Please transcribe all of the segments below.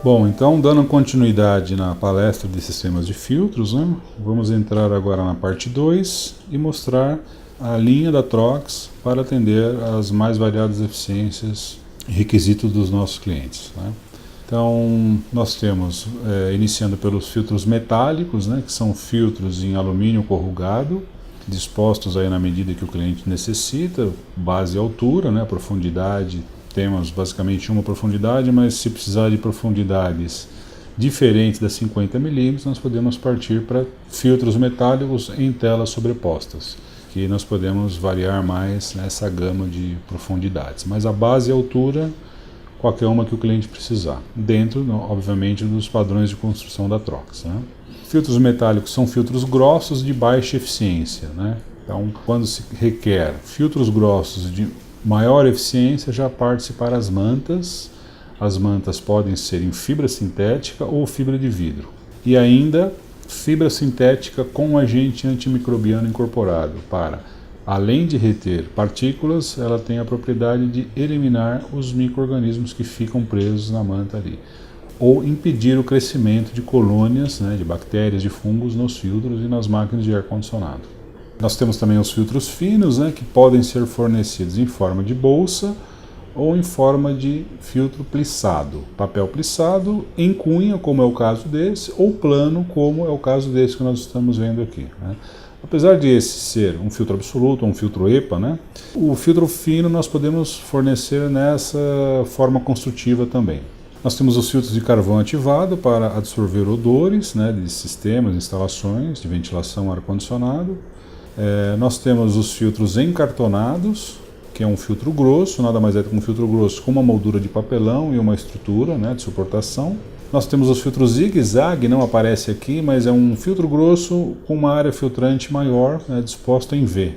Bom, então dando continuidade na palestra de sistemas de filtros, né, vamos entrar agora na parte 2 e mostrar a linha da Trox para atender às mais variadas eficiências e requisitos dos nossos clientes, né. Então, nós temos, iniciando pelos filtros metálicos, né, que são filtros em alumínio corrugado, dispostos aí na medida que o cliente necessita, base e altura, né, profundidade. Temos basicamente uma profundidade, mas se precisar de profundidades diferentes das 50 milímetros, nós podemos partir para filtros metálicos em telas sobrepostas, que nós podemos variar mais nessa gama de profundidades. Mas a base e a altura, qualquer uma que o cliente precisar, dentro, obviamente, dos padrões de construção da Trox, né? Filtros metálicos são filtros grossos de baixa eficiência, né? Então, quando se requer filtros grossos de maior eficiência, já parte-se para as mantas. As mantas podem ser em fibra sintética ou fibra de vidro. E ainda, fibra sintética com agente antimicrobiano incorporado para, além de reter partículas, ela tem a propriedade de eliminar os micro-organismos que ficam presos na manta ali, ou impedir o crescimento de colônias, né, de bactérias, de fungos nos filtros e nas máquinas de ar-condicionado. Nós temos também os filtros finos, né, que podem ser fornecidos em forma de bolsa ou em forma de filtro plissado, papel plissado em cunha, como é o caso desse, ou plano, como é o caso desse que nós estamos vendo aqui, né. Apesar de esse ser um filtro absoluto, um filtro EPA, né, o filtro fino nós podemos fornecer nessa forma construtiva também. Nós temos os filtros de carvão ativado para absorver odores, né, de sistemas, instalações de ventilação, ar-condicionado. Nós temos os filtros encartonados, que é um filtro grosso, nada mais é que um filtro grosso com uma moldura de papelão e uma estrutura, né, de suportação. Nós temos os filtros zigue-zague, não aparece aqui, mas é um filtro grosso com uma área filtrante maior, né, disposta em V.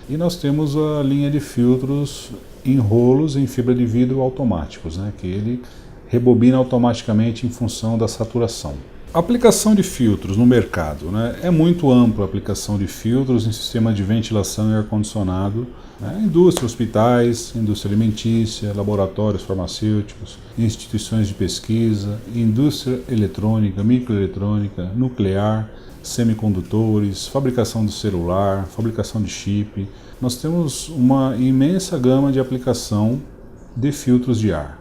E nós temos a linha de filtros em rolos em fibra de vidro automáticos, né, que ele rebobina automaticamente em função da saturação. A aplicação de filtros no mercado, né, é muito ampla a aplicação de filtros em sistemas de ventilação e ar-condicionado, né, indústria, hospitais, indústria alimentícia, laboratórios farmacêuticos, instituições de pesquisa, indústria eletrônica, microeletrônica, nuclear, semicondutores, fabricação de celular, fabricação de chip. Nós temos uma imensa gama de aplicação de filtros de ar,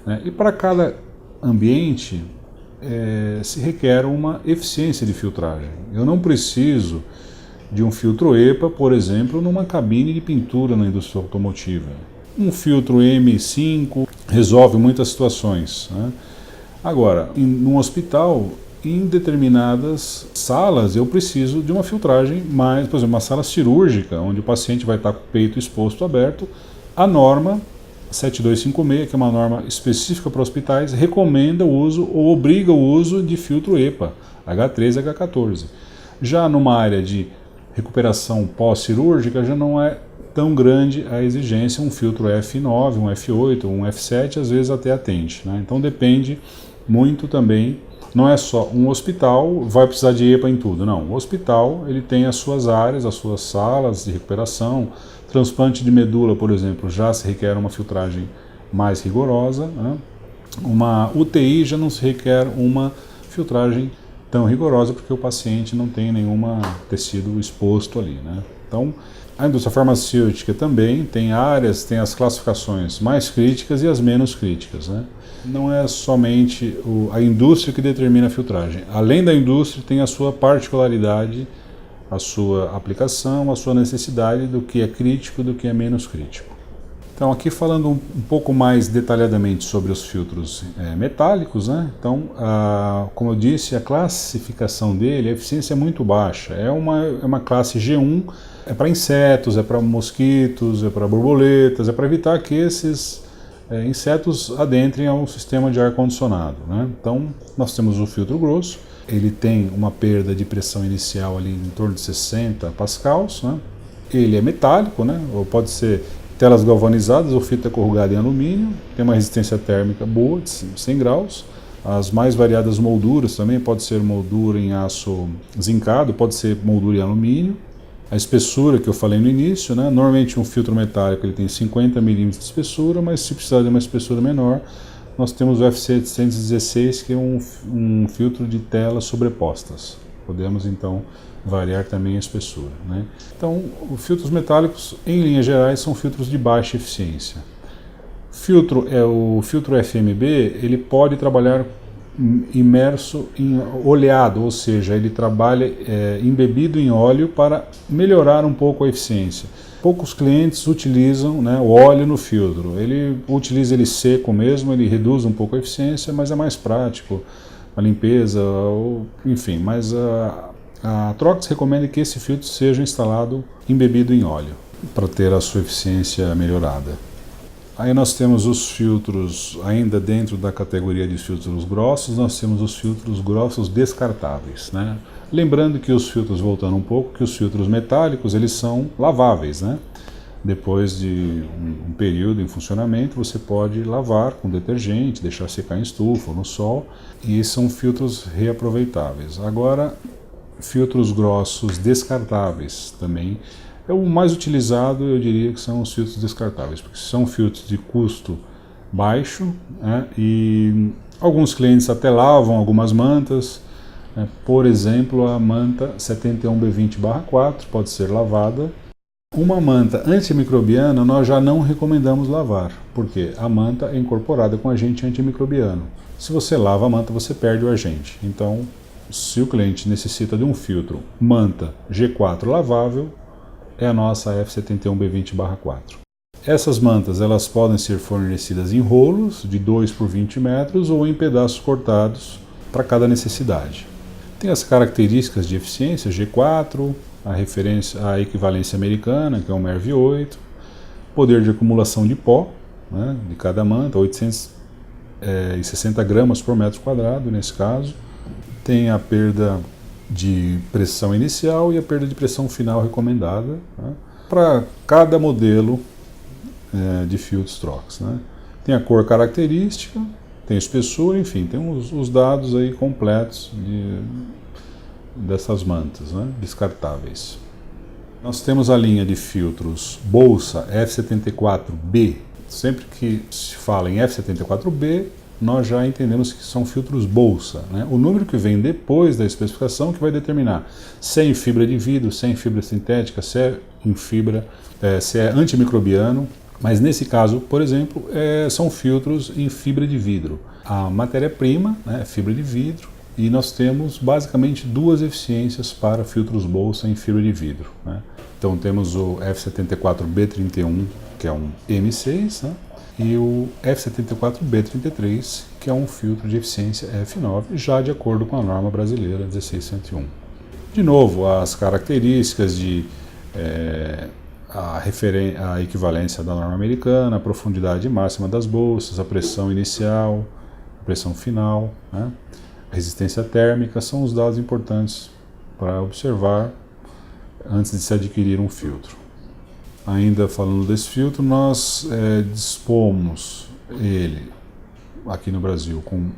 né, e para cada ambiente se requer uma eficiência de filtragem. Eu não preciso de um filtro EPA, por exemplo, numa cabine de pintura na indústria automotiva. Um filtro M5 resolve muitas situações, né? Agora, num hospital, em determinadas salas, eu preciso de uma filtragem mais, por exemplo, uma sala cirúrgica, onde o paciente vai estar com o peito exposto aberto. A norma 7256, que é uma norma específica para hospitais, recomenda o uso ou obriga o uso de filtro EPA, H13 e H14. Já numa área de recuperação pós-cirúrgica, já não é tão grande a exigência, um filtro F9, um F8, um F7, às vezes até atende, né? Então depende muito também, não é só um hospital vai precisar de EPA em tudo, não. O hospital ele tem as suas áreas, as suas salas de recuperação. Transplante de medula, por exemplo, já se requer uma filtragem mais rigorosa, né? Uma UTI já não se requer uma filtragem tão rigorosa, porque o paciente não tem nenhum tecido exposto ali, né? Então, a indústria farmacêutica também tem áreas, tem as classificações mais críticas e as menos críticas, né? Não é somente a indústria que determina a filtragem. Além da indústria, tem a sua particularidade, a sua aplicação, a sua necessidade do que é crítico e do que é menos crítico. Então, aqui falando um pouco mais detalhadamente sobre os filtros metálicos, né? Então, como eu disse, a classificação dele, a eficiência é muito baixa. É uma classe G1, é para insetos, é para mosquitos, é para borboletas, é para evitar que esses insetos adentrem ao sistema de ar-condicionado, né? Então, nós temos o filtro grosso. Ele tem uma perda de pressão inicial ali em torno de 60 pascals, né? Ele é metálico, né? Ou pode ser telas galvanizadas ou fita corrugada em alumínio, tem uma resistência térmica boa, de 100 graus. As mais variadas molduras também, pode ser moldura em aço zincado, pode ser moldura em alumínio. A espessura que eu falei no início, né? Normalmente um filtro metálico ele tem 50 milímetros de espessura, mas se precisar de uma espessura menor, nós temos o F716, que é um filtro de telas sobrepostas. Podemos então variar também a espessura, né? Então, os filtros metálicos, em linhas gerais, são filtros de baixa eficiência. O filtro FMB, ele pode trabalhar imerso em oleado, ou seja, ele trabalha embebido em óleo para melhorar um pouco a eficiência. Poucos clientes utilizam, né, o óleo no filtro. Ele utiliza ele seco mesmo, ele reduz um pouco a eficiência, mas é mais prático a limpeza, enfim. Mas a Trox recomenda que esse filtro seja instalado embebido em óleo para ter a sua eficiência melhorada. Aí nós temos os filtros, ainda dentro da categoria de filtros grossos, nós temos os filtros grossos descartáveis, né? Lembrando que os filtros, voltando um pouco, que os filtros metálicos, eles são laváveis, né? Depois de um período em funcionamento, você pode lavar com detergente, deixar secar em estufa ou no sol, e são filtros reaproveitáveis. Agora, filtros grossos descartáveis também. O mais utilizado, eu diria que são os filtros descartáveis, porque são filtros de custo baixo, né, e alguns clientes até lavam algumas mantas, né, por exemplo, a manta 71B20/4 pode ser lavada. Uma manta antimicrobiana nós já não recomendamos lavar, porque a manta é incorporada com agente antimicrobiano. Se você lava a manta, você perde o agente. Então, se o cliente necessita de um filtro manta G4 lavável, é a nossa F71B20/4. Essas mantas elas podem ser fornecidas em rolos de 2 por 20 metros ou em pedaços cortados para cada necessidade. Tem as características de eficiência G4, a equivalência americana, que é o MERV8, poder de acumulação de pó, né, de cada manta, 860 gramas por metro quadrado nesse caso. Tem a perda de pressão inicial e a perda de pressão final recomendada, né, para cada modelo de filtros Trox, né. Tem a cor característica, tem espessura, enfim, tem os dados aí completos dessas mantas, né, descartáveis. Nós temos a linha de filtros bolsa F74B. Sempre que se fala em F74B, nós já entendemos que são filtros bolsa, né? O número que vem depois da especificação que vai determinar se é em fibra de vidro, se é em fibra sintética, se é em fibra, se é antimicrobiano. Mas nesse caso, por exemplo, são filtros em fibra de vidro. A matéria-prima, né, é fibra de vidro, e nós temos basicamente duas eficiências para filtros bolsa em fibra de vidro, né? Então temos o F74B31, que é um M6, né? E o F74B33, que é um filtro de eficiência F9, já de acordo com a norma brasileira 16101. De novo, as características de a equivalência da norma americana, a profundidade máxima das bolsas, a pressão inicial, a pressão final, né? A resistência térmica são os dados importantes para observar antes de se adquirir um filtro. Ainda falando desse filtro, nós dispomos ele aqui no Brasil com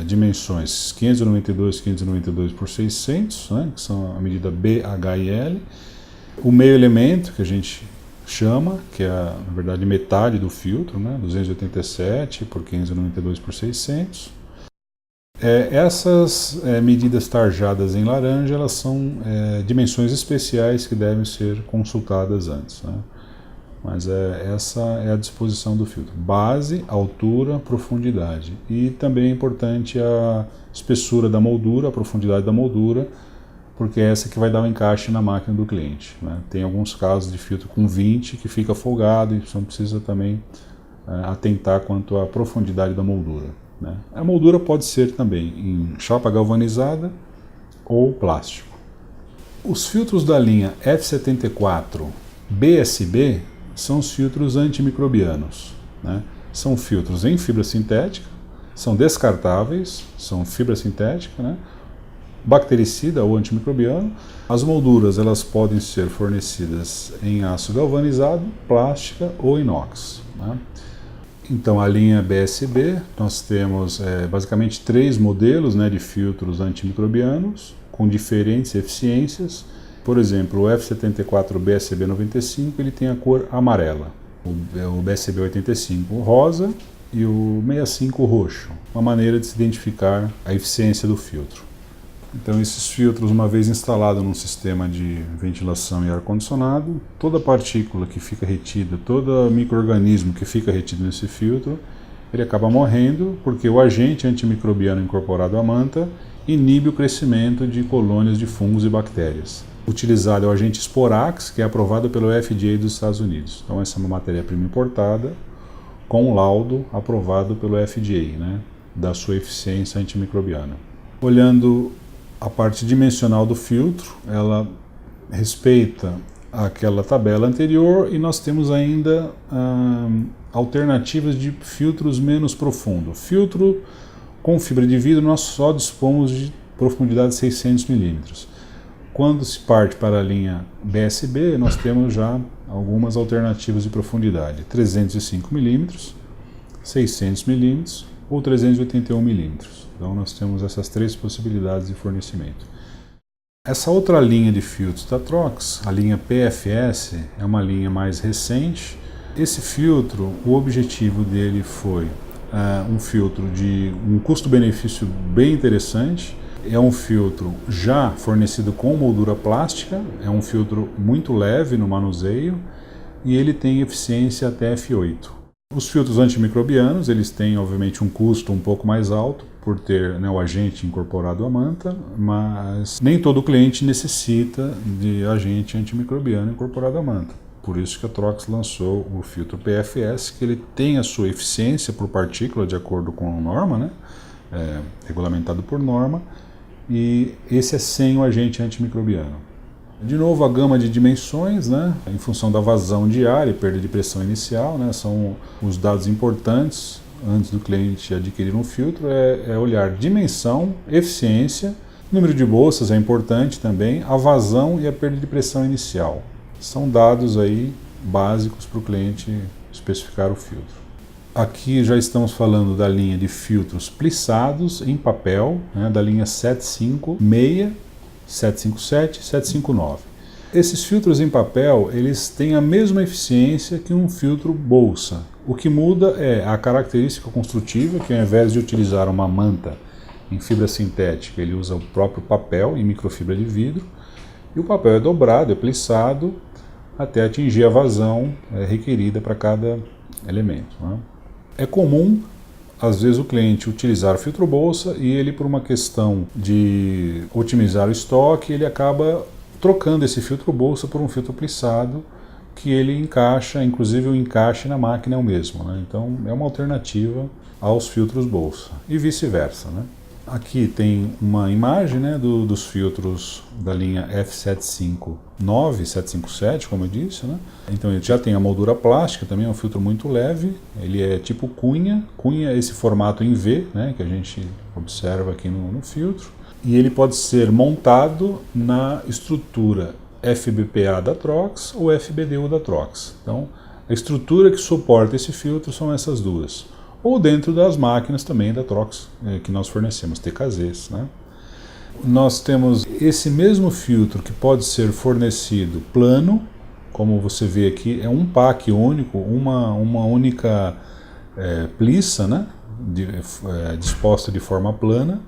dimensões 592 por 600, né, que são a medida BHIL. O meio elemento, que a gente chama, que é na verdade metade do filtro, né, 287 por 592 por 600. Essas medidas tarjadas em laranja, elas são dimensões especiais que devem ser consultadas antes, né? Mas essa é a disposição do filtro. Base, altura, profundidade. E também é importante a espessura da moldura, a profundidade da moldura, porque é essa que vai dar o encaixe na máquina do cliente, né? Tem alguns casos de filtro com 20 que fica folgado, e você precisa também atentar quanto à profundidade da moldura, né? A moldura pode ser também em chapa galvanizada ou plástico. Os filtros da linha F74 BSB são os filtros antimicrobianos, né? São filtros em fibra sintética, são descartáveis, são fibra sintética, né? Bactericida ou antimicrobiano. As molduras elas podem ser fornecidas em aço galvanizado, plástica ou inox, né? Então, a linha BSB, nós temos basicamente 3 modelos, né, de filtros antimicrobianos com diferentes eficiências. Por exemplo, o F74 BSB 95 ele tem a cor amarela, o BSB 85 rosa e o 65 roxo, uma maneira de se identificar a eficiência do filtro. Então esses filtros, uma vez instalado num sistema de ventilação e ar-condicionado, toda partícula que fica retida, todo micro-organismo que fica retido nesse filtro, ele acaba morrendo porque o agente antimicrobiano incorporado à manta inibe o crescimento de colônias de fungos e bactérias. Utilizado é o agente Sporax, que é aprovado pelo FDA dos Estados Unidos. Então essa é uma matéria-prima importada com laudo aprovado pelo FDA, né, da sua eficiência antimicrobiana. Olhando a parte dimensional do filtro, ela respeita aquela tabela anterior e nós temos ainda alternativas de filtros menos profundos. Filtro com fibra de vidro nós só dispomos de profundidade de 600 milímetros. Quando se parte para a linha BSB, nós temos já algumas alternativas de profundidade: 305 milímetros, 600 milímetros ou 381 milímetros. Então nós temos essas três possibilidades de fornecimento. Essa outra linha de filtros da Trox, a linha PFS, é uma linha mais recente. Esse filtro, o objetivo dele foi um filtro de um custo-benefício bem interessante. É um filtro já fornecido com moldura plástica, é um filtro muito leve no manuseio e ele tem eficiência até F8. Os filtros antimicrobianos, eles têm obviamente um custo um pouco mais alto por ter, né, o agente incorporado à manta, mas nem todo cliente necessita de agente antimicrobiano incorporado à manta. Por isso que a Trox lançou o filtro PFS, que ele tem a sua eficiência por partícula de acordo com a norma, né, regulamentado por norma, e esse é sem o agente antimicrobiano. De novo, a gama de dimensões, né, em função da vazão de ar e perda de pressão inicial, né, são os dados importantes antes do cliente adquirir um filtro, é olhar dimensão, eficiência, número de bolsas é importante também, a vazão e a perda de pressão inicial. São dados aí básicos para o cliente especificar o filtro. Aqui já estamos falando da linha de filtros plissados em papel, né, da linha 756, 757 e 759. Esses filtros em papel, eles têm a mesma eficiência que um filtro bolsa. O que muda é a característica construtiva, que ao invés de utilizar uma manta em fibra sintética, ele usa o próprio papel em microfibra de vidro, e o papel é dobrado, é plissado, até atingir a vazão requerida para cada elemento, né? É comum, às vezes, o cliente utilizar o filtro bolsa e ele, por uma questão de otimizar o estoque, ele acaba trocando esse filtro bolsa por um filtro plissado que ele encaixa, inclusive o encaixe na máquina é o mesmo, né? Então é uma alternativa aos filtros bolsa e vice-versa, né? Aqui tem uma imagem, né, dos filtros da linha F759 e 757, como eu disse, né? Então ele já tem a moldura plástica, também é um filtro muito leve, ele é tipo cunha é esse formato em V, né, que a gente observa aqui no filtro, e ele pode ser montado na estrutura FBPA da Trox ou FBDU da Trox. Então a estrutura que suporta esse filtro são essas duas. Ou dentro das máquinas também da Trox que nós fornecemos, TKZs, né? Nós temos esse mesmo filtro que pode ser fornecido plano, como você vê aqui, é um pack único, uma única plissa, né? Disposta de forma plana,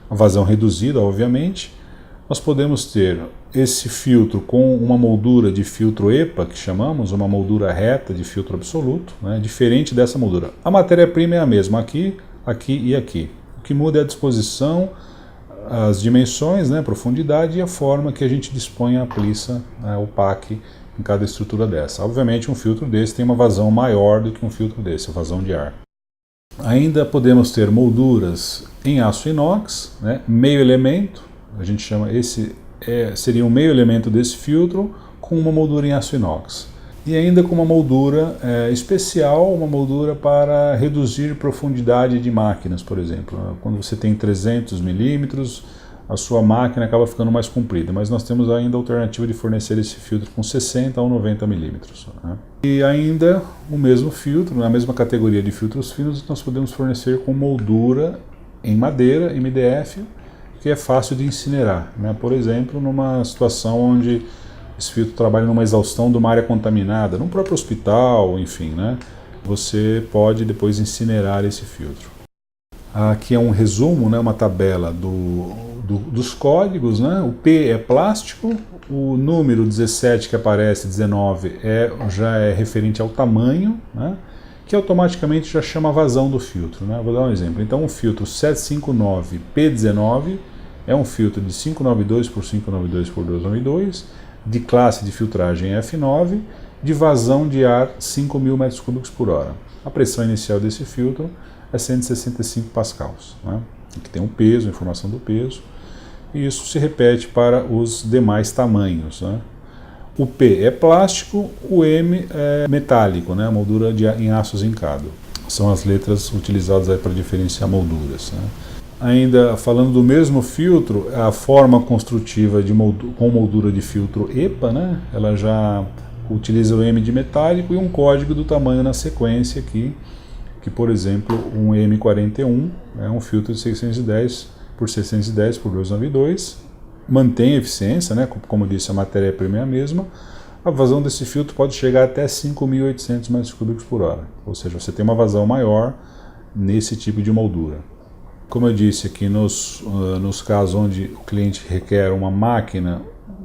a vazão reduzida, obviamente. Nós podemos ter esse filtro com uma moldura de filtro EPA, que chamamos, uma moldura reta de filtro absoluto, né, diferente dessa moldura. A matéria-prima é a mesma aqui, aqui e aqui. O que muda é a disposição, as dimensões, né, profundidade e a forma que a gente dispõe a plissa, o pack, em cada estrutura dessa. Obviamente um filtro desse tem uma vazão maior do que um filtro desse, a vazão de ar. Ainda podemos ter molduras em aço inox, né, meio elemento, a gente chama seria um meio elemento desse filtro com uma moldura em aço inox. E ainda com uma moldura especial, uma moldura para reduzir profundidade de máquinas, por exemplo. Quando você tem 300 milímetros, a sua máquina acaba ficando mais comprida, mas nós temos ainda a alternativa de fornecer esse filtro com 60 ou 90 milímetros, né? E ainda o mesmo filtro, na mesma categoria de filtros finos, nós podemos fornecer com moldura em madeira, MDF, que é fácil de incinerar, né? Por exemplo, numa situação onde esse filtro trabalha numa exaustão de uma área contaminada, num próprio hospital, enfim, né? você pode depois incinerar esse filtro. Aqui é um resumo, né, uma tabela dos códigos, né? O P é plástico, o número 17 que aparece, 19, já é referente ao tamanho, né? Que automaticamente já chama a vazão do filtro, né? Vou dar um exemplo. Então, o filtro 759P19 é um filtro de 592 por 592 por 292, de classe de filtragem F9, de vazão de ar 5.000 m3 por hora. A pressão inicial desse filtro é 165 pascals, né? Aqui tem um peso, a informação do peso, e isso se repete para os demais tamanhos, né? O P é plástico, o M é metálico, né? Moldura em aço zincado. São as letras utilizadas para diferenciar molduras, né? Ainda falando do mesmo filtro, a forma construtiva com moldura de filtro EPA, né? Ela já utiliza o M de metálico e um código do tamanho na sequência aqui, que, por exemplo, um M41 é um filtro de 610 por 610 por 292, mantém a eficiência, né? Como disse, a matéria-prima é a mesma. A vazão desse filtro pode chegar até 5.800 m3 por hora, ou seja, você tem uma vazão maior nesse tipo de moldura. Como eu disse aqui, nos casos onde o cliente requer uma máquina,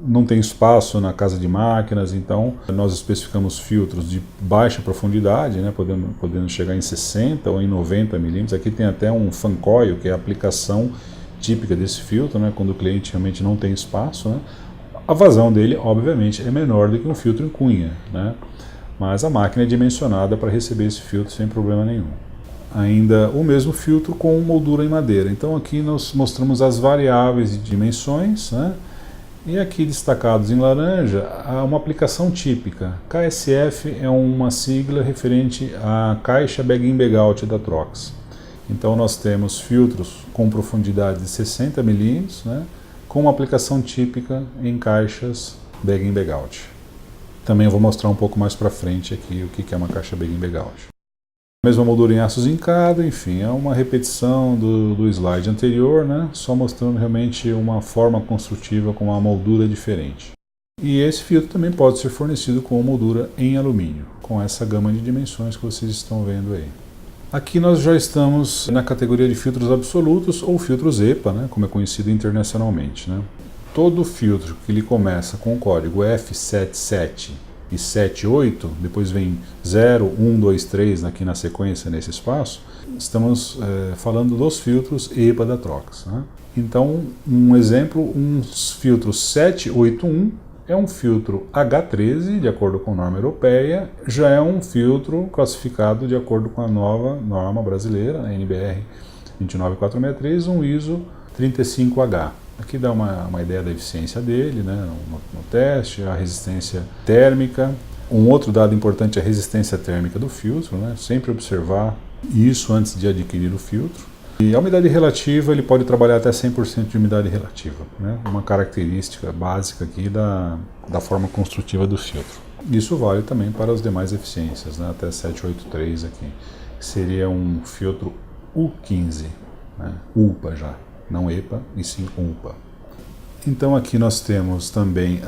não tem espaço na casa de máquinas, então nós especificamos filtros de baixa profundidade, né, podendo chegar em 60 ou em 90 milímetros. Aqui tem até um fan coil, que é a aplicação típica desse filtro, né, quando o cliente realmente não tem espaço, né. A vazão dele, obviamente, é menor do que um filtro em cunha, né, mas a máquina é dimensionada para receber esse filtro sem problema nenhum. Ainda o mesmo filtro com moldura em madeira. Então aqui nós mostramos as variáveis de dimensões, né? E aqui destacados em laranja, há uma aplicação típica. KSF é uma sigla referente à caixa bag-in-bag-out da Trox. Então nós temos filtros com profundidade de 60 milímetros, né? Com uma aplicação típica em caixas bag-in-bag-out. Também eu vou mostrar um pouco mais para frente aqui o que é uma caixa bag-in-bag-out. Mesma moldura em aço zincado, enfim, é uma repetição do slide anterior, né? Só mostrando realmente uma forma construtiva com uma moldura diferente. E esse filtro também pode ser fornecido com moldura em alumínio, com essa gama de dimensões que vocês estão vendo aí. Aqui nós já estamos na categoria de filtros absolutos ou filtros EPA, né? Como é conhecido internacionalmente, né? Todo filtro que ele começa com o código F77 e 78, depois vem 0, 1, 2, 3 aqui na sequência, nesse espaço, estamos falando dos filtros EPA da Trox, né? Então, um exemplo, um filtro 781 é um filtro H13, de acordo com a norma europeia, já é um filtro classificado de acordo com a nova norma brasileira, a NBR 29463, um ISO 35H. Aqui dá uma ideia da eficiência dele, né, no teste, a resistência térmica. Um outro dado importante é a resistência térmica do filtro, né, sempre observar isso antes de adquirir o filtro. E a umidade relativa, ele pode trabalhar até 100% de umidade relativa, né, uma característica básica aqui da forma construtiva do filtro. Isso vale também para as demais eficiências, né, até 783 aqui, que seria um filtro U15, né, UPA já. Não EPA, e sim UPA. Então aqui nós temos também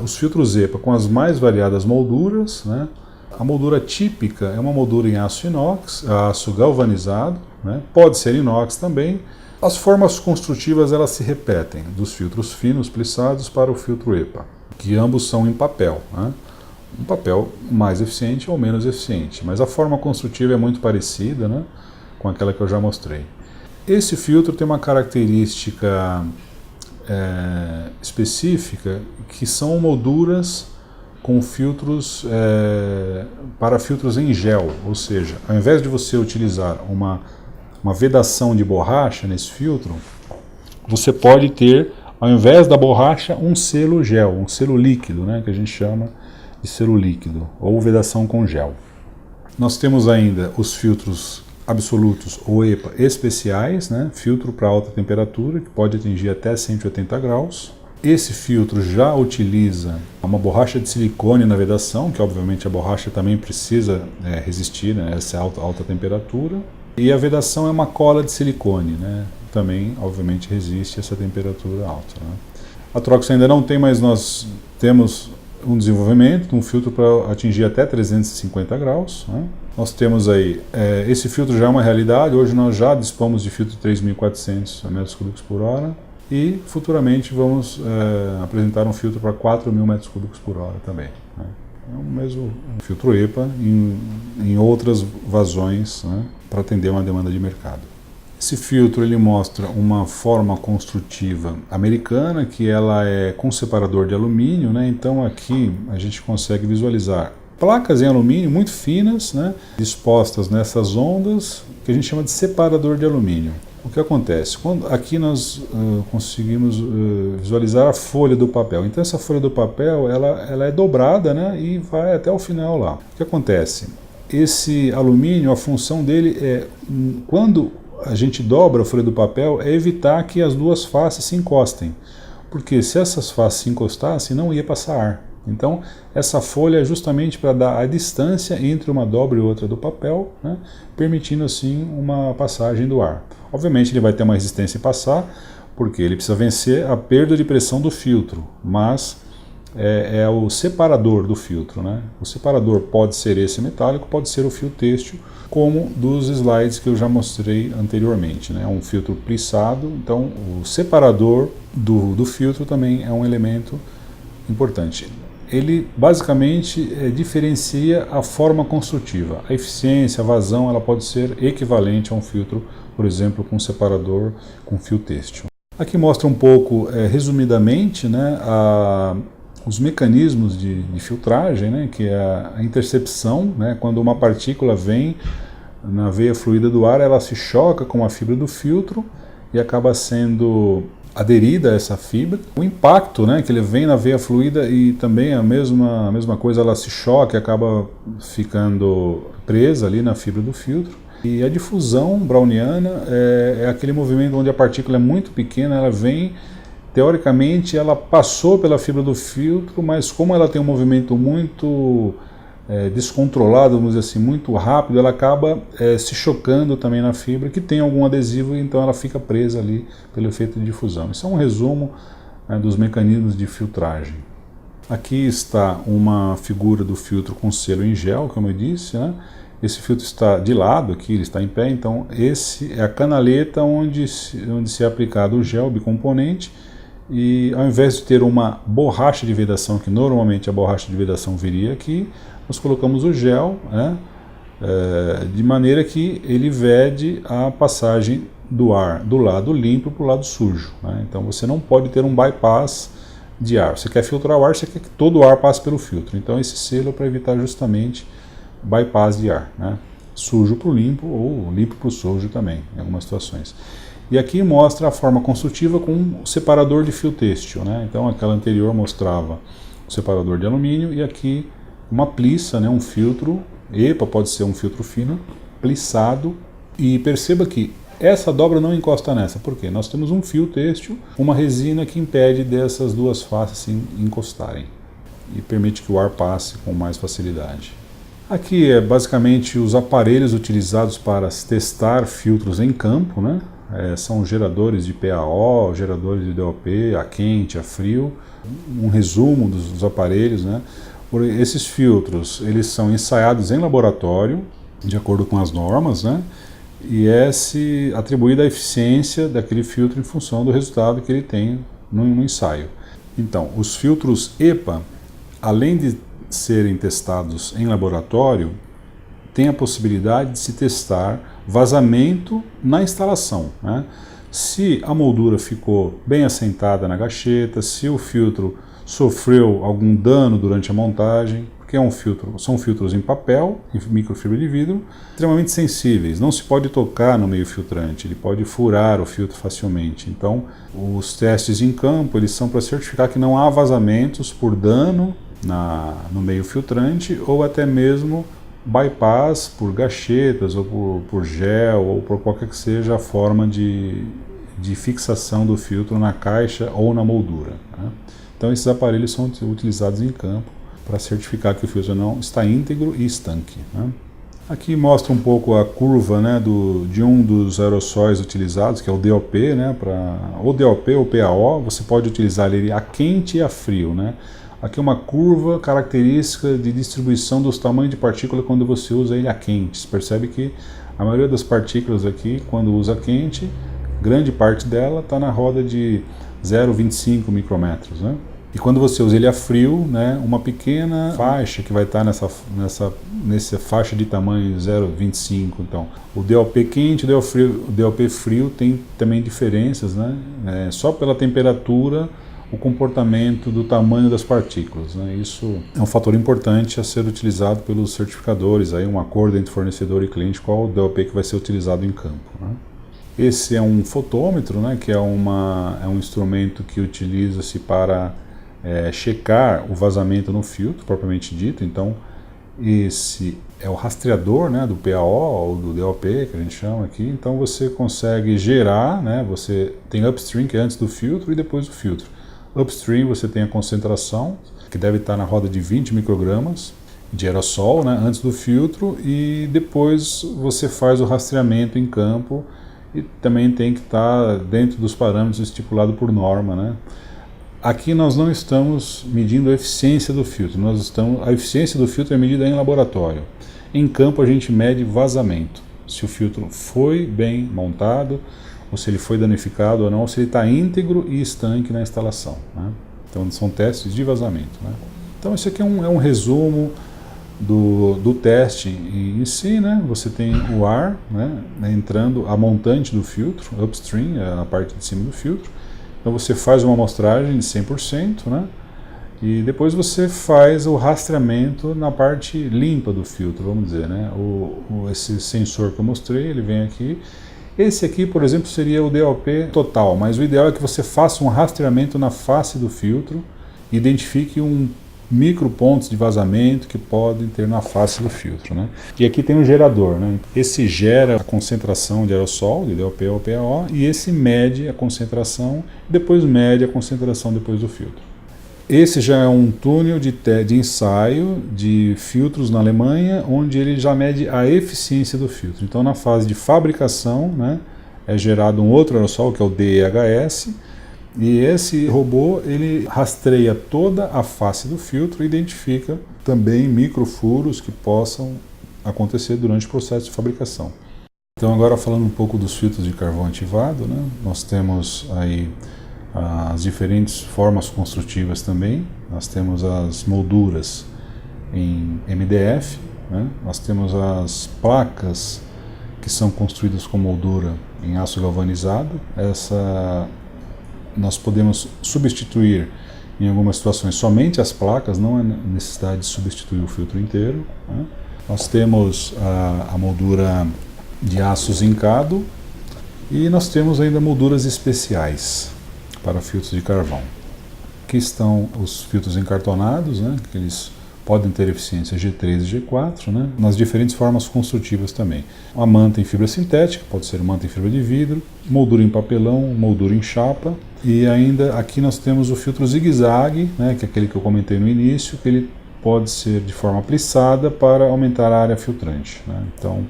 os filtros EPA com as mais variadas molduras, né? A moldura típica é uma moldura em aço inox, aço galvanizado, né? Pode ser inox também. As formas construtivas elas se repetem, dos filtros finos plissados para o filtro EPA, que ambos são em papel, né? Um papel mais eficiente ou menos eficiente, mas a forma construtiva é muito parecida, né, com aquela que eu já mostrei. Esse filtro tem uma característica específica, que são molduras com filtros para filtros em gel, ou seja, ao invés de você utilizar uma vedação de borracha nesse filtro, você pode ter, ao invés da borracha, um selo gel, um selo líquido, né, que a gente chama de selo líquido, ou vedação com gel. Nós temos ainda os filtros absolutos ou EPA especiais, né? Filtro para alta temperatura, que pode atingir até 180 graus. Esse filtro já utiliza uma borracha de silicone na vedação, que obviamente a borracha também precisa resistir, né, essa alta temperatura. E a vedação é uma cola de silicone, né? Também, obviamente, resiste a essa temperatura alta, né? A Trox ainda não tem, mas nós temos um desenvolvimento de um filtro para atingir até 350 graus. Né? Nós temos aí, esse filtro já é uma realidade, hoje nós já dispomos de filtro de 3.400 metros cúbicos por hora e futuramente vamos apresentar um filtro para 4.000 metros cúbicos por hora também. Né? É o mesmo filtro EPA em outras vazões, né, para atender uma demanda de mercado. Esse filtro ele mostra uma forma construtiva americana, que ela é com separador de alumínio, né? Então aqui a gente consegue visualizar placas em alumínio muito finas, né, dispostas nessas ondas, que a gente chama de separador de alumínio. O que acontece? Aqui nós conseguimos visualizar a folha do papel. Então essa folha do papel ela é dobrada, né, e vai até o final lá. O que acontece? Esse alumínio, a função dele é, quando a gente dobra a folha do papel, é evitar que as duas faces se encostem. Porque se essas faces se encostassem, não ia passar ar. Então, essa folha é justamente para dar a distância entre uma dobra e outra do papel, né, permitindo assim uma passagem do ar. Obviamente ele vai ter uma resistência em passar, porque ele precisa vencer a perda de pressão do filtro, mas é o separador do filtro. Né? O separador pode ser esse metálico, pode ser o fio têxtil, como dos slides que eu já mostrei anteriormente. Né? É um filtro plissado, então o separador do filtro também é um elemento importante. Ele basicamente diferencia a forma construtiva. A eficiência, a vazão, ela pode ser equivalente a um filtro, por exemplo, com separador com fio têxtil. Aqui mostra um pouco, resumidamente, né, os mecanismos de filtragem, né, que é a intercepção, né, quando uma partícula vem na veia fluida do ar, ela se choca com a fibra do filtro e acaba sendo aderida a essa fibra. O impacto, né, que ele vem na veia fluida e também a mesma coisa, ela se choca e acaba ficando presa ali na fibra do filtro. E a difusão browniana é aquele movimento onde a partícula é muito pequena, ela vem, teoricamente ela passou pela fibra do filtro, mas como ela tem um movimento muito descontrolado, vamos dizer assim, muito rápido, ela acaba se chocando também na fibra, que tem algum adesivo, e então ela fica presa ali pelo efeito de difusão. Isso é um resumo, né, dos mecanismos de filtragem. Aqui está uma figura do filtro com selo em gel, como eu disse, né? Esse filtro está de lado aqui, ele está em pé, então esse é a canaleta onde se é aplicado o gel bicomponente, e ao invés de ter uma borracha de vedação, que normalmente a borracha de vedação viria aqui, nós colocamos o gel, né, de maneira que ele vede a passagem do ar do lado limpo para o lado sujo. Né? Então você não pode ter um bypass de ar. Você quer filtrar o ar, você quer que todo o ar passe pelo filtro. Então esse selo é para evitar justamente bypass de ar, né? Sujo para o limpo ou limpo para o sujo também, em algumas situações. E aqui mostra a forma construtiva com um separador de fio têxtil. Né? Então aquela anterior mostrava o separador de alumínio e aqui uma plissa, né, um filtro EPA, pode ser um filtro fino, plissado, e perceba que essa dobra não encosta nessa, porque nós temos um fio têxtil, uma resina que impede dessas duas faces se encostarem e permite que o ar passe com mais facilidade. Aqui é basicamente os aparelhos utilizados para testar filtros em campo, né? São geradores de PAO, geradores de DOP, a quente, a frio, um resumo dos aparelhos, né? Esses filtros, eles são ensaiados em laboratório, de acordo com as normas, né? E é-se atribuída a eficiência daquele filtro em função do resultado que ele tem no ensaio. Então, os filtros EPA, além de serem testados em laboratório, tem a possibilidade de se testar vazamento na instalação, né? Se a moldura ficou bem assentada na gacheta, se o filtro sofreu algum dano durante a montagem, porque são filtros em papel, em microfibra de vidro, extremamente sensíveis, não se pode tocar no meio filtrante, ele pode furar o filtro facilmente. Então, os testes em campo, eles são para certificar que não há vazamentos por dano no meio filtrante, ou até mesmo bypass por gachetas, ou por gel, ou por qualquer que seja a forma de fixação do filtro na caixa ou na moldura, né? Então esses aparelhos são utilizados em campo para certificar que o filtro não está íntegro e estanque, né? Aqui mostra um pouco a curva, né, de um dos aerossóis utilizados, que é o DOP, né, o DOP ou PAO. Você pode utilizar ele a quente e a frio, né? aqui uma curva característica de distribuição dos tamanhos de partícula quando você usa ele a quente. Você percebe que a maioria das partículas aqui, quando usa quente, grande parte dela está na roda de 0,25 micrômetros, né? E quando você usa ele a frio, né, uma pequena faixa que vai estar nessa faixa de tamanho 0,25. Então, o DLP quente e o DLP frio tem também diferenças, né? Só pela temperatura, o comportamento do tamanho das partículas, né? Isso é um fator importante a ser utilizado pelos certificadores, aí um acordo entre fornecedor e cliente, qual o DLP que vai ser utilizado em campo, né? Esse é um fotômetro, né, que é um instrumento que utiliza-se para checar o vazamento no filtro, propriamente dito. Então, esse é o rastreador, né, do PAO ou do DLP, que a gente chama aqui. Então, você consegue gerar, né, você tem upstream, que é antes do filtro, e depois do filtro. Upstream, você tem a concentração, que deve estar na roda de 20 microgramas de aerossol, né, antes do filtro, e depois você faz o rastreamento em campo, e também tem que estar dentro dos parâmetros estipulados por norma, né? Aqui nós não estamos medindo a eficiência do filtro, a eficiência do filtro é medida em laboratório. Em campo a gente mede vazamento, se o filtro foi bem montado, ou se ele foi danificado ou não, ou se ele está íntegro e estanque na instalação, né? Então são testes de vazamento, né? Então isso aqui é um resumo do teste em si, né? Você tem o ar, né, entrando, a montante do filtro, upstream, a parte de cima do filtro. Então você faz uma amostragem de 100%, né? E depois você faz o rastreamento na parte limpa do filtro, vamos dizer, né? Esse sensor que eu mostrei, ele vem aqui. Esse aqui, por exemplo, seria o DLP total, mas o ideal é que você faça um rastreamento na face do filtro, identifique micropontos de vazamento que podem ter na face do filtro, né? E aqui tem um gerador, né? Esse gera a concentração de aerossol, de DLP ou PAO, e esse mede a concentração, depois mede a concentração depois do filtro. Esse já é um túnel de ensaio de filtros na Alemanha, onde ele já mede a eficiência do filtro. Então, na fase de fabricação, né, é gerado um outro aerossol, que é o DEHS, e esse robô ele rastreia toda a face do filtro e identifica também microfuros que possam acontecer durante o processo de fabricação. Então, agora falando um pouco dos filtros de carvão ativado, né, nós temos aí as diferentes formas construtivas também. Nós temos as molduras em MDF, né, nós temos as placas que são construídas com moldura em aço galvanizado. Nós podemos substituir em algumas situações somente as placas, não há necessidade de substituir o filtro inteiro, né? Nós temos a moldura de aço zincado e nós temos ainda molduras especiais para filtros de carvão. Aqui estão os filtros encartonados, né, que eles podem ter eficiência G3 e G4, né, nas diferentes formas construtivas também. A manta em fibra sintética, pode ser manta em fibra de vidro, moldura em papelão, moldura em chapa, e ainda aqui nós temos o filtro zigue-zague, né, que é aquele que eu comentei no início, que ele pode ser de forma plissada para aumentar a área filtrante, né. Então,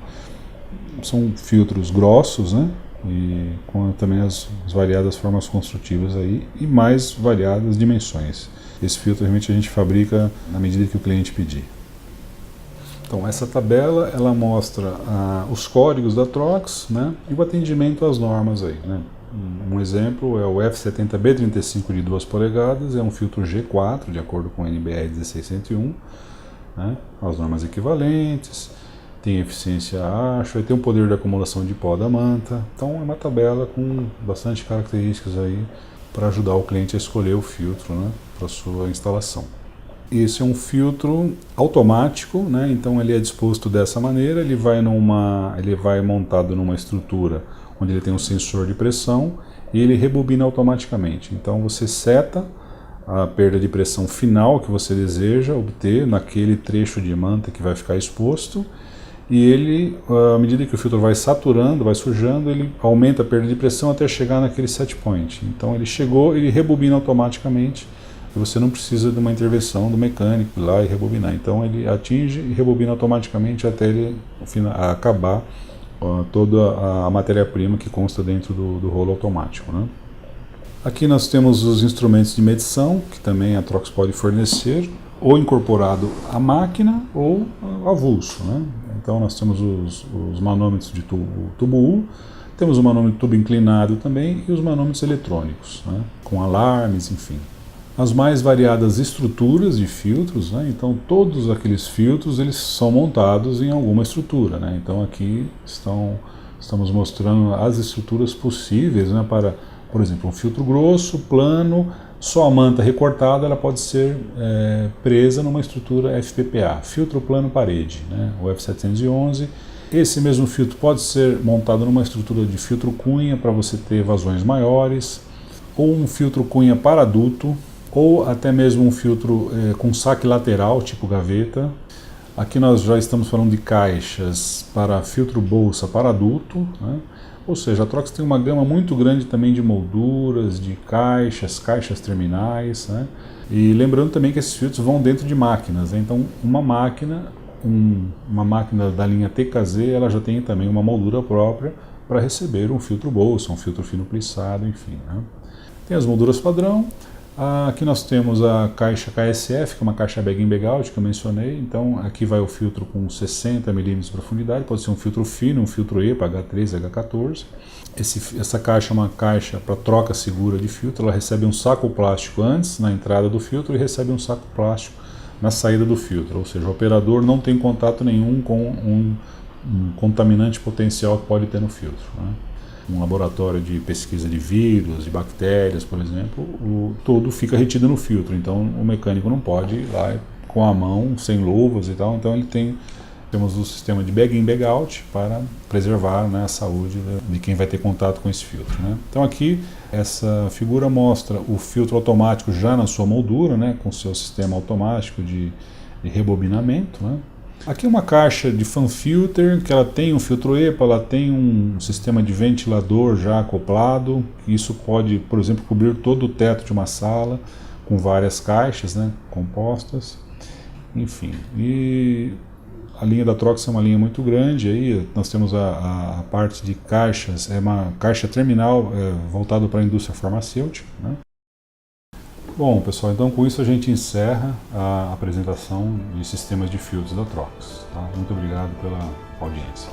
são filtros grossos, né, e com também as variadas formas construtivas aí e mais variadas dimensões. Esse filtro realmente a gente fabrica na medida que o cliente pedir. Então essa tabela ela mostra os códigos da Trox, né, e o atendimento às normas aí, né. Um exemplo é o F70B35 de 2 polegadas, é um filtro G4 de acordo com o NBR 16101, né, as normas equivalentes. Tem eficiência ASHRAE, tem um poder de acumulação de pó da manta. Então é uma tabela com bastante características aí para ajudar o cliente a escolher o filtro, né, para sua instalação. Esse é um filtro automático, né, então ele é disposto dessa maneira, ele vai montado numa estrutura onde ele tem um sensor de pressão e ele rebobina automaticamente. Então você seta a perda de pressão final que você deseja obter naquele trecho de manta que vai ficar exposto. E ele, à medida que o filtro vai saturando, vai sujando, ele aumenta a perda de pressão até chegar naquele set point. Então ele chegou, ele rebobina automaticamente, e você não precisa de uma intervenção do mecânico ir lá e rebobinar. Então ele atinge e rebobina automaticamente até ele acabar toda a matéria-prima que consta dentro do rolo automático, né? Aqui nós temos os instrumentos de medição, que também a Trox pode fornecer, ou incorporado à máquina ou avulso, né? Então nós temos os manômetros de tubo U, temos o manômetro de tubo inclinado também e os manômetros eletrônicos, né? Com alarmes, enfim. As mais variadas estruturas de filtros, né? Então todos aqueles filtros eles são montados em alguma estrutura, né? Então aqui estamos mostrando as estruturas possíveis, né? Para, por exemplo, um filtro grosso, plano, só a manta recortada ela pode ser presa numa estrutura FPPA, filtro plano parede, né? O F711. Esse mesmo filtro pode ser montado numa estrutura de filtro cunha para você ter vazões maiores, ou um filtro cunha para duto, ou até mesmo um filtro com saque lateral, tipo gaveta. Aqui nós já estamos falando de caixas para filtro bolsa para duto, né? Ou seja, a Trox tem uma gama muito grande também de molduras, de caixas terminais, né? E lembrando também que esses filtros vão dentro de máquinas, né? Então uma máquina da linha TKZ, ela já tem também uma moldura própria para receber um filtro bolsa, um filtro fino plissado, enfim, né? Tem as molduras padrão. Aqui nós temos a caixa KSF, que é uma caixa bag-in bag-out que eu mencionei. Então aqui vai o filtro com 60 mm de profundidade, pode ser um filtro fino, um filtro EPA H13, H14. Essa caixa é uma caixa para troca segura de filtro, ela recebe um saco plástico antes, na entrada do filtro, e recebe um saco plástico na saída do filtro, ou seja, o operador não tem contato nenhum com um contaminante potencial que pode ter no filtro, né? Um laboratório de pesquisa de vírus, de bactérias, por exemplo, tudo fica retido no filtro, então o mecânico não pode ir lá com a mão, sem luvas e tal, então temos o sistema de bag-in, bag-out para preservar, né, a saúde de quem vai ter contato com esse filtro, né? Então aqui essa figura mostra o filtro automático já na sua moldura, né, com seu sistema automático de rebobinamento, né? Aqui uma caixa de fan filter, que ela tem um filtro EPA, ela tem um sistema de ventilador já acoplado, isso pode, por exemplo, cobrir todo o teto de uma sala, com várias caixas, né, compostas, enfim. E a linha da Trox é uma linha muito grande, aí nós temos a parte de caixas, é uma caixa terminal voltada para a indústria farmacêutica, né? Bom, pessoal, então com isso a gente encerra a apresentação de sistemas de filtros da Trox, tá? Muito obrigado pela audiência.